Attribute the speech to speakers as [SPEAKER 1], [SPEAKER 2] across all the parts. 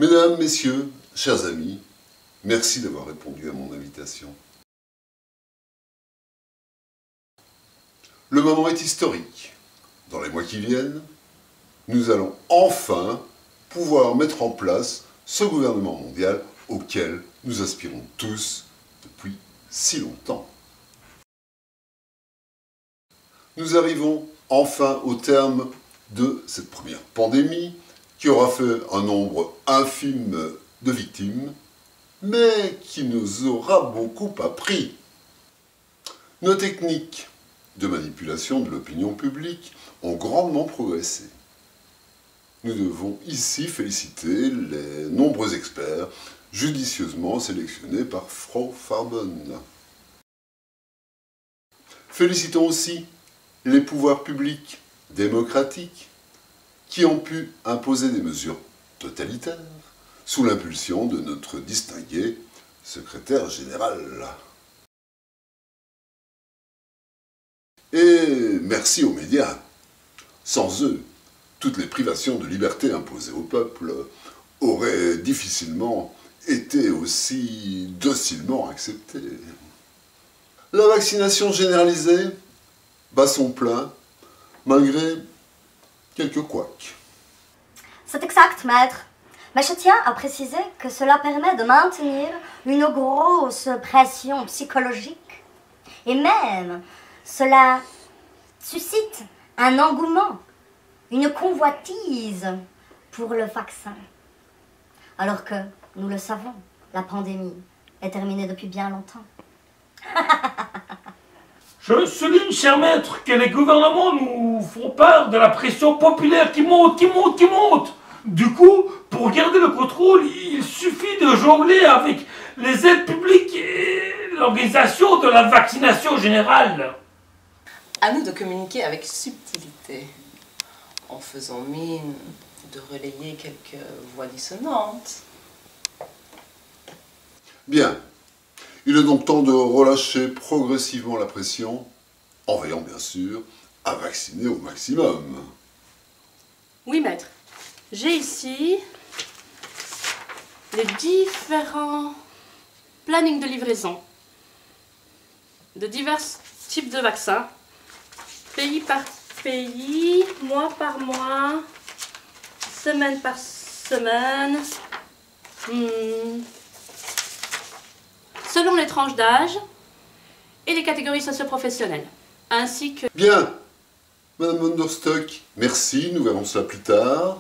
[SPEAKER 1] Mesdames, Messieurs, chers amis, merci d'avoir répondu à mon invitation. Le moment est historique. Dans les mois qui viennent, nous allons enfin pouvoir mettre en place ce gouvernement mondial auquel nous aspirons tous depuis si longtemps. Nous arrivons enfin au terme de cette première pandémie qui aura fait un nombre infime de victimes, mais qui nous aura beaucoup appris. Nos techniques de manipulation de l'opinion publique ont grandement progressé. Nous devons ici féliciter les nombreux experts judicieusement sélectionnés par Frau Farben. Félicitons aussi les pouvoirs publics démocratiques qui ont pu imposer des mesures totalitaires sous l'impulsion de notre distingué secrétaire général. Et merci aux médias. Sans eux, toutes les privations de liberté imposées au peuple auraient difficilement été aussi docilement acceptées. La vaccination généralisée bat son plein, malgré quelques couacs.
[SPEAKER 2] C'est exact, maître. Mais je tiens à préciser que cela permet de maintenir une grosse pression psychologique. Et même, cela suscite un engouement, une convoitise pour le vaccin. Alors que, nous le savons, la pandémie est terminée depuis bien longtemps.
[SPEAKER 3] Je souligne, cher maître, que les gouvernements nous font part de la pression populaire qui monte, qui monte, qui monte. Du coup, pour garder le contrôle, il suffit de jongler avec les aides publiques et l'organisation de la vaccination générale.
[SPEAKER 4] À nous de communiquer avec subtilité, en faisant mine de relayer quelques voix dissonantes.
[SPEAKER 1] Bien. Il est donc temps de relâcher progressivement la pression, en veillant bien sûr à vacciner au maximum.
[SPEAKER 5] Oui, maître. J'ai ici les différents plannings de livraison de divers types de vaccins, pays par pays, mois par mois, semaine par semaine, selon les tranches d'âge et les catégories socio-professionnelles, ainsi que...
[SPEAKER 1] Bien, Madame von der Stock, merci, nous verrons cela plus tard.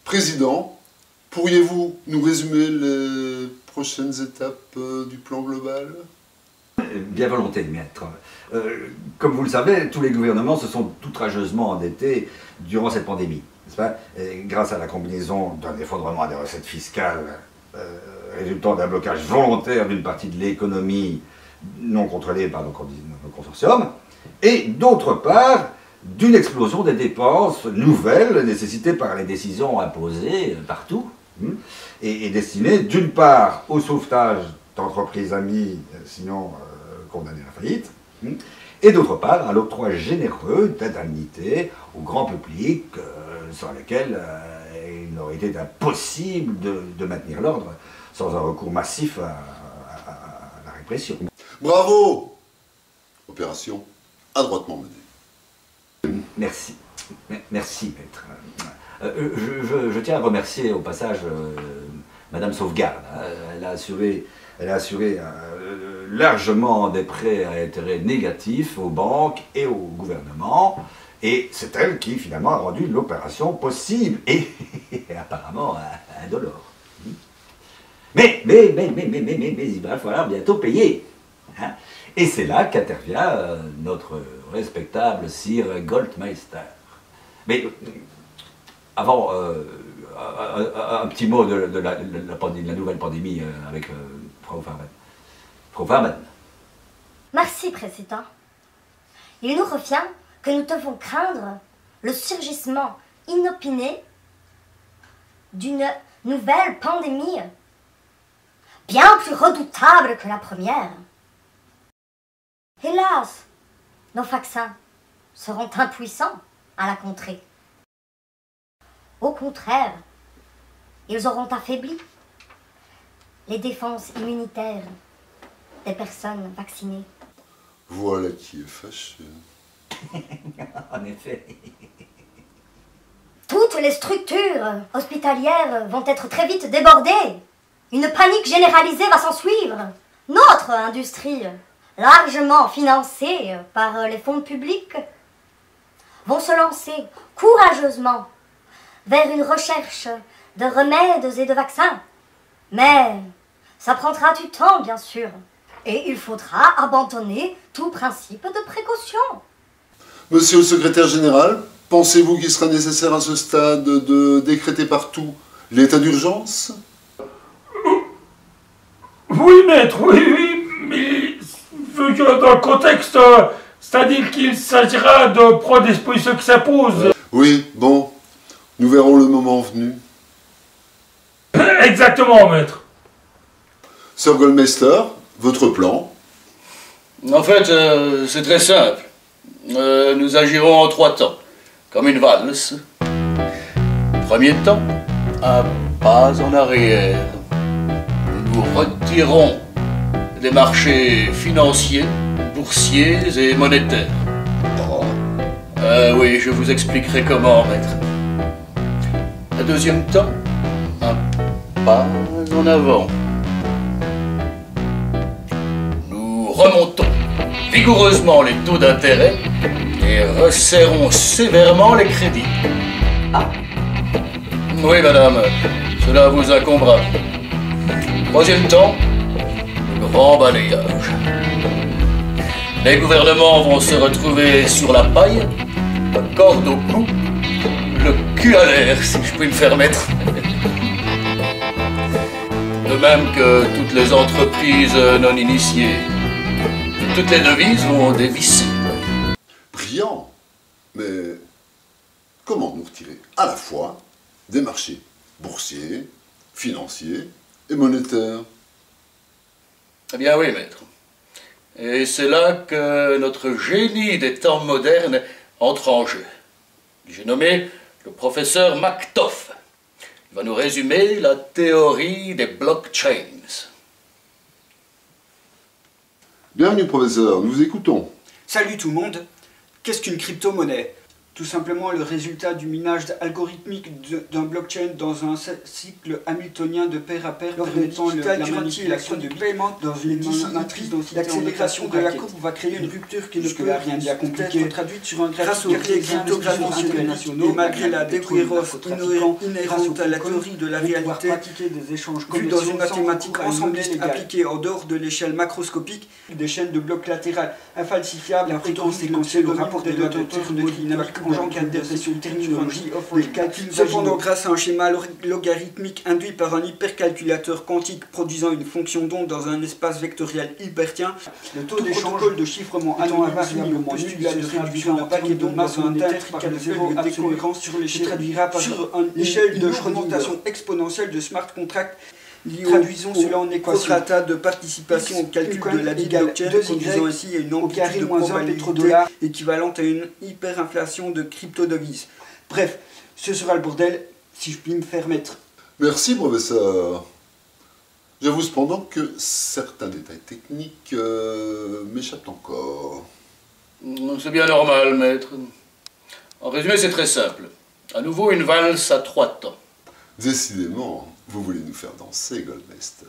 [SPEAKER 1] Président, pourriez-vous nous résumer les prochaines étapes du plan global?
[SPEAKER 6] Bien volontiers, maître. Comme vous le savez, tous les gouvernements se sont outrageusement endettés durant cette pandémie, n'est-ce pas? Et grâce à la combinaison d'un effondrement des recettes fiscales résultant d'un blocage volontaire d'une partie de l'économie non contrôlée par nos consortiums, et d'autre part, d'une explosion des dépenses nouvelles nécessitées par les décisions imposées partout, et destinées d'une part au sauvetage d'entreprises amies, sinon condamnées à la faillite, et d'autre part à l'octroi généreux d'indemnités au grand public sur lesquelles il n'aurait été impossible de maintenir l'ordre sans un recours massif à la répression.
[SPEAKER 1] Bravo! Opération adroitement menée.
[SPEAKER 6] Merci. Merci, maître. Je tiens à remercier au passage Madame Sauvegarde. Elle a assuré largement des prêts à intérêt négatif aux banques et au gouvernement. Et c'est elle qui, finalement, a rendu l'opération possible. Et apparemment, indolore. Mais il va falloir bientôt payer. Hein. Et c'est là qu'intervient notre respectable Sir Goldmeister. Mais avant, un petit mot de la nouvelle pandémie avec Frau Farben. Frau Farben.
[SPEAKER 2] Merci, Président. Il nous revient que nous devons craindre le surgissement inopiné d'une nouvelle pandémie bien plus redoutable que la première. Hélas, nos vaccins seront impuissants à la contrer. Au contraire, Ils auront affaibli les défenses immunitaires des personnes vaccinées.
[SPEAKER 1] Voilà qui est fâché.
[SPEAKER 6] En effet.
[SPEAKER 2] Toutes les structures hospitalières vont être très vite débordées. Une panique généralisée va s'en suivre. Notre industrie, largement financée par les fonds publics, vont se lancer courageusement vers une recherche de remèdes et de vaccins. Mais ça prendra du temps, bien sûr. Et il faudra abandonner tout principe de précaution.
[SPEAKER 1] Monsieur le secrétaire général, pensez-vous qu'il sera nécessaire à ce stade de décréter partout l'état d'urgence?
[SPEAKER 3] Oui, maître, oui, mais vu que dans le contexte, c'est-à-dire qu'il s'agira de prendre des dispositions qui s'imposent.
[SPEAKER 1] Oui, bon, nous verrons le moment venu.
[SPEAKER 3] Exactement, maître.
[SPEAKER 1] Sir Goldmeister, votre plan?
[SPEAKER 7] En fait, c'est très simple. Nous agirons en 3 temps, comme une valse. Premier temps, un pas en arrière. Nous retirons des marchés financiers, boursiers et monétaires. Oui, je vous expliquerai comment, maître. Un deuxième temps, un pas en avant. Nous remontons vigoureusement les taux d'intérêt et resserrons sévèrement les crédits.
[SPEAKER 6] Ah.
[SPEAKER 7] Oui, madame, cela vous incombera. Troisième temps, le grand balayage. Les gouvernements vont se retrouver sur la paille, la corde au cou, le cul à l'air, si je puis me permettre. De même que toutes les entreprises non initiées. Toutes les devises vont dévisser.
[SPEAKER 1] Brillant. Mais comment nous retirer à la fois des marchés boursiers, financiers et monétaires?
[SPEAKER 7] Eh bien oui, maître. Et c'est là que notre génie des temps modernes entre en jeu. J'ai nommé le professeur Mactoff. Il va nous résumer la théorie des blockchains.
[SPEAKER 1] Bienvenue, professeur, nous vous écoutons.
[SPEAKER 8] Salut tout le monde. Qu'est-ce qu'une crypto-monnaie? Tout simplement le résultat du minage algorithmique d'un blockchain dans un cycle hamiltonien de pair à pair permettant la manipulation de paiement dans une matrice d'accélération de la courbe va créer une rupture qui ne peut rien bien compliqué traduite sur un grâce aux cryptographes internationaux et malgré la décohérence inhérente à la théorie de la réalité vue dans une mathématique ensembliste appliquée en dehors de l'échelle macroscopique des chaînes de blocs latérales infalsifiables après séquentiel le rapport des auteurs de dynamique engendre une dépression terminologie offre les calculs. Cependant, grâce à un schéma logarithmique induit par un hypercalculateur quantique produisant une fonction d'onde dans un espace vectoriel hypertien, le taux d'échange de chiffrement étant invariablement nul, la réduction d'un paquet d'ondes dans un intrical zéro de décohérence sur l'échelle traduira par une échelle de augmentation exponentielle de smart contract. Traduisons cela en équation de participation au calcul de la blockchain, conduisant ainsi à une amplitude de probabilité équivalente à une hyperinflation de crypto-devises. Bref, ce sera le bordel, si je puis me permettre.
[SPEAKER 1] Merci, professeur. J'avoue cependant que certains détails techniques m'échappent encore.
[SPEAKER 7] C'est bien normal, maître. En résumé, c'est très simple. À nouveau, une valse à 3 temps.
[SPEAKER 1] Décidément, vous voulez nous faire danser, Goldmeister.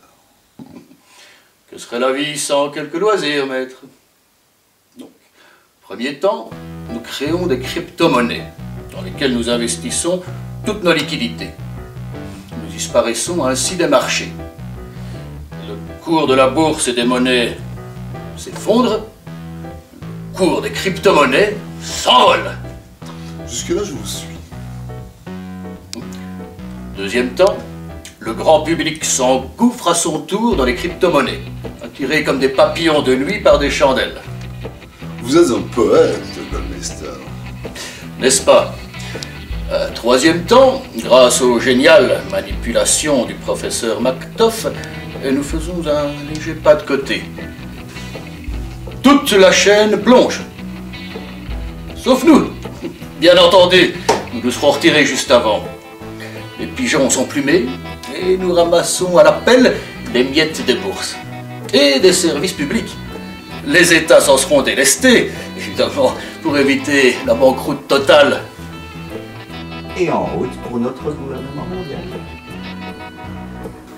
[SPEAKER 7] Que serait la vie sans quelques loisirs, maître? Donc, premier temps, nous créons des crypto-monnaies dans lesquelles nous investissons toutes nos liquidités. Nous disparaissons ainsi des marchés. Le cours de la bourse et des monnaies s'effondre, le cours des crypto-monnaies s'envole.
[SPEAKER 1] Jusque-là, je vous suis.
[SPEAKER 7] Deuxième temps, le grand public s'engouffre à son tour dans les crypto-monnaies, attirés comme des papillons de nuit par des chandelles.
[SPEAKER 1] Vous êtes un poète, Goldmeister.
[SPEAKER 7] N'est-ce pas? Troisième temps, grâce aux géniales manipulations du professeur Mactoff, nous faisons un léger pas de côté. Toute la chaîne plonge. Sauf nous. Bien entendu, nous nous serons retirés juste avant. Les pigeons sont plumés et nous ramassons à la pelle les miettes de bourse et des services publics. Les États s'en seront délestés, évidemment, pour éviter la banqueroute totale.
[SPEAKER 6] Et en route pour notre gouvernement mondial.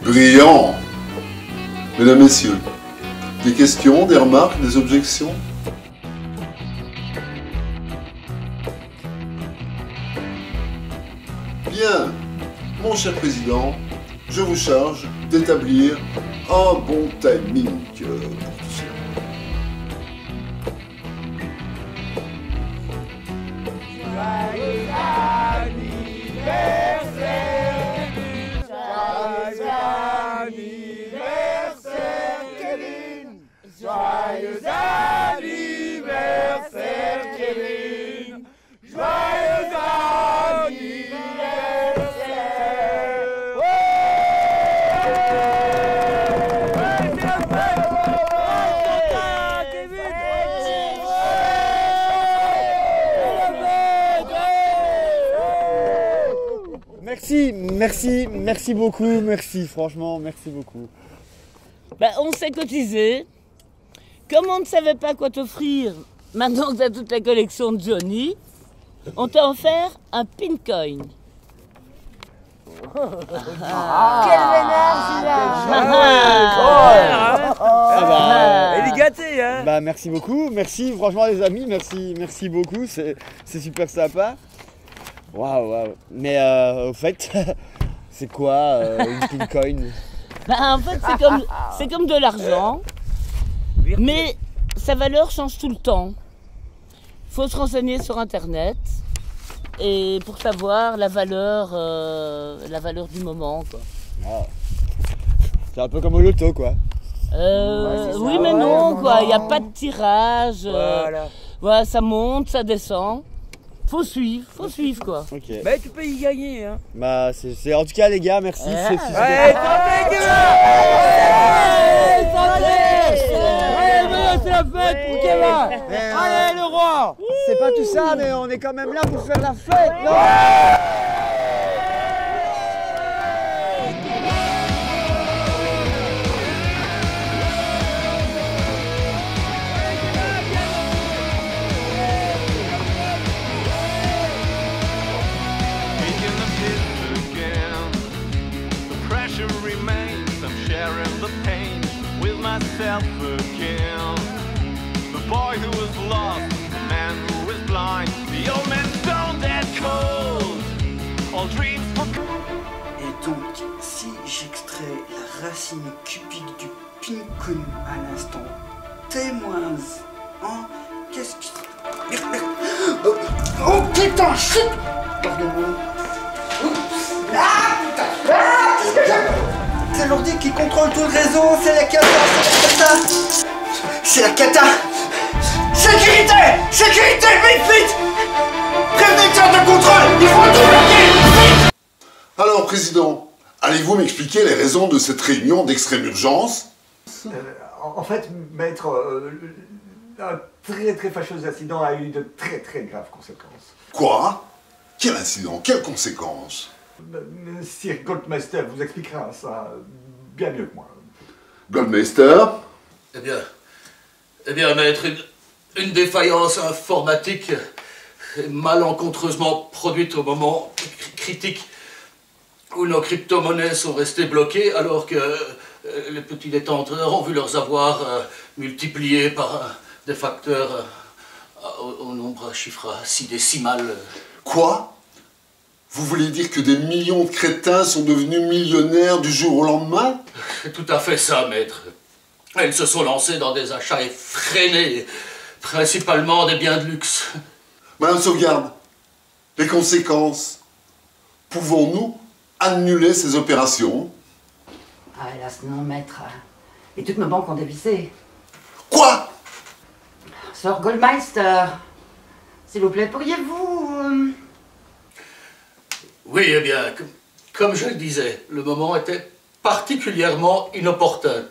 [SPEAKER 1] Brillant! Mesdames, Messieurs, des questions, des remarques, des objections? Bien, mon cher Président, je vous charge d'établir un bon timing pour tout cela.
[SPEAKER 9] Merci beaucoup, merci, franchement, merci beaucoup.
[SPEAKER 10] Ben, on s'est cotisé. Comme on ne savait pas quoi t'offrir, maintenant que tu as toute la collection de Johnny, on t'a offert un Pincoin.
[SPEAKER 2] Quel vénère, celui-là!
[SPEAKER 9] Il est gâté, hein? Bah, merci beaucoup, merci, franchement, les amis, merci beaucoup, c'est super sympa. Waouh. Mais au fait, c'est quoi une Pincoin?
[SPEAKER 10] En fait, c'est comme de l'argent, mais sa valeur change tout le temps. Il faut se renseigner sur Internet et pour savoir la valeur du moment, quoi.
[SPEAKER 9] Ah. C'est un peu comme au loto, quoi.
[SPEAKER 10] Oui, mais non, quoi. Il n'y a pas de tirage. Voilà, ça monte, ça descend. Faut suivre quoi.
[SPEAKER 9] Ok.
[SPEAKER 11] Bah tu peux y gagner, hein.
[SPEAKER 9] Bah c'est en tout cas les gars, merci.
[SPEAKER 11] Santé, c'est la fête pour Kevin. Allez le roi.
[SPEAKER 9] C'est pas tout ça, mais on est quand même là pour faire la fête, non?
[SPEAKER 12] Myself again. The boy who was lost, the man who was blind, the old man stone dead cold. All dreams for...
[SPEAKER 8] Et donc, si j'extrais la racine cubique du Pincoin à l'instant T-1, qu'est-ce qui... Oh putain, shit! Pardon. Ah putain! Ah, qu'est-ce que j'ai... C'est l'ordi qui contrôle tout le réseau, c'est la cata, c'est la cata. Sécurité! Sécurité, vite! Prévenez le centre de contrôle, il faut tout bloquer, vite!
[SPEAKER 1] Alors, Président, allez-vous m'expliquer les raisons de cette réunion d'extrême urgence?
[SPEAKER 6] En fait, maître, un très fâcheux incident a eu de très graves conséquences.
[SPEAKER 1] Quoi? Quel incident? Quelles conséquences?
[SPEAKER 6] Sir Goldmeister vous expliquera ça bien mieux que moi.
[SPEAKER 1] Goldmeister?
[SPEAKER 7] Eh bien, maître, une défaillance informatique malencontreusement produite au moment critique où nos crypto-monnaies sont restées bloquées alors que les petits détenteurs ont vu leurs avoirs multipliés par des facteurs au nombre chiffre 6 décimal.
[SPEAKER 1] Quoi? Vous voulez dire que des millions de crétins sont devenus millionnaires du jour au lendemain?
[SPEAKER 7] C'est tout à fait ça, maître. Ils se sont lancés dans des achats effrénés, principalement des biens de luxe.
[SPEAKER 1] Madame Sauvegarde, les conséquences. Pouvons-nous annuler ces opérations?
[SPEAKER 13] Ah, hélas, non, maître. Et toutes nos banques ont dévissé.
[SPEAKER 1] Quoi?
[SPEAKER 13] Sir Goldmeister, s'il vous plaît, pourriez-vous...
[SPEAKER 7] Oui, eh bien, comme je le disais, le moment était particulièrement inopportun.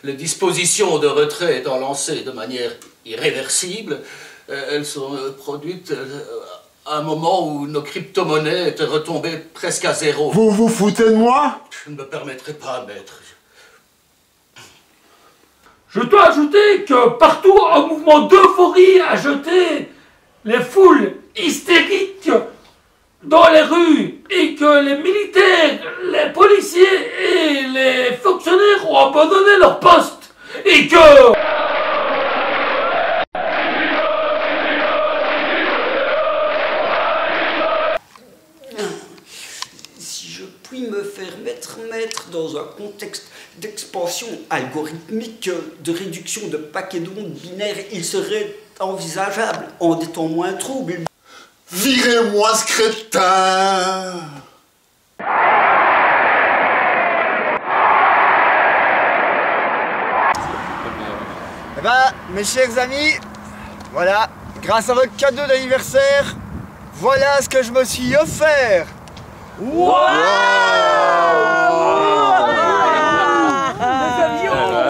[SPEAKER 7] Les dispositions de retrait étant lancées de manière irréversible, elles sont produites À un moment où nos crypto-monnaies étaient retombées presque à zéro.
[SPEAKER 1] Vous vous foutez de moi?
[SPEAKER 7] Je ne me permettrai pas, maître.
[SPEAKER 3] Je dois ajouter que partout un mouvement d'euphorie a jeté les foules hystériques dans les rues et que les militaires, les policiers et les fonctionnaires ont abandonné leur poste et que...
[SPEAKER 8] Si je puis me permettre, maître, dans un contexte d'expansion algorithmique, de réduction de paquets d'ondes binaires, il serait envisageable, en des temps moins troubles.
[SPEAKER 1] Virez-moi ce crétin!
[SPEAKER 9] Eh ben, mes chers amis, voilà, grâce à votre cadeau d'anniversaire, voilà ce que je me suis offert.
[SPEAKER 11] Wow!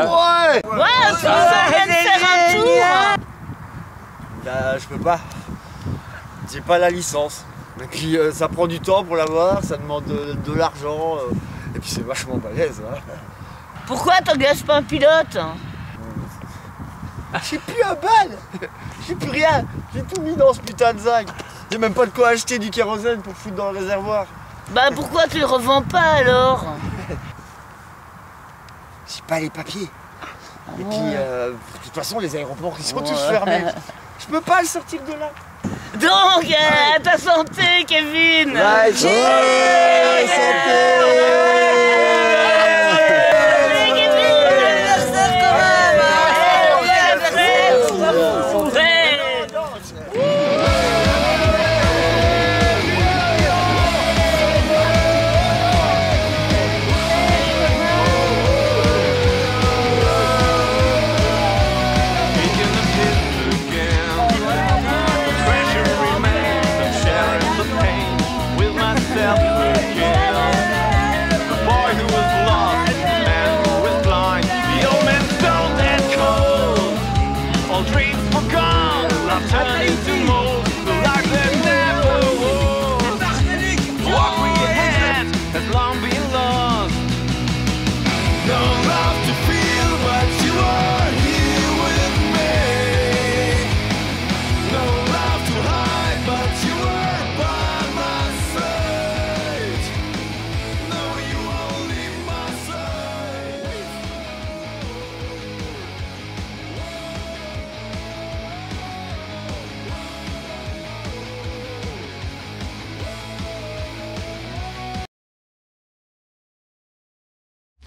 [SPEAKER 9] Ouais!
[SPEAKER 10] Ouais, ça vient de faire un tour.
[SPEAKER 9] Bah, je peux pas. J'ai pas la licence. Et puis ça prend du temps pour l'avoir, ça demande de l'argent. Et puis c'est vachement balèze. Hein.
[SPEAKER 10] Pourquoi t'engages pas un pilote?
[SPEAKER 9] J'ai plus un bal. J'ai plus rien. J'ai tout mis dans ce putain de zinc. J'ai même pas de quoi acheter du kérosène pour foutre dans le réservoir.
[SPEAKER 10] Bah pourquoi tu le revends pas alors?
[SPEAKER 9] J'ai pas les papiers. Et puis de toute façon les aéroports ils sont tous fermés. Je peux pas le sortir de là.
[SPEAKER 10] Donc, à ta santé, Kevin!
[SPEAKER 9] Ouais,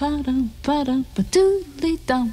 [SPEAKER 14] Ba-dum, ba-dum, ba-doodly-dum.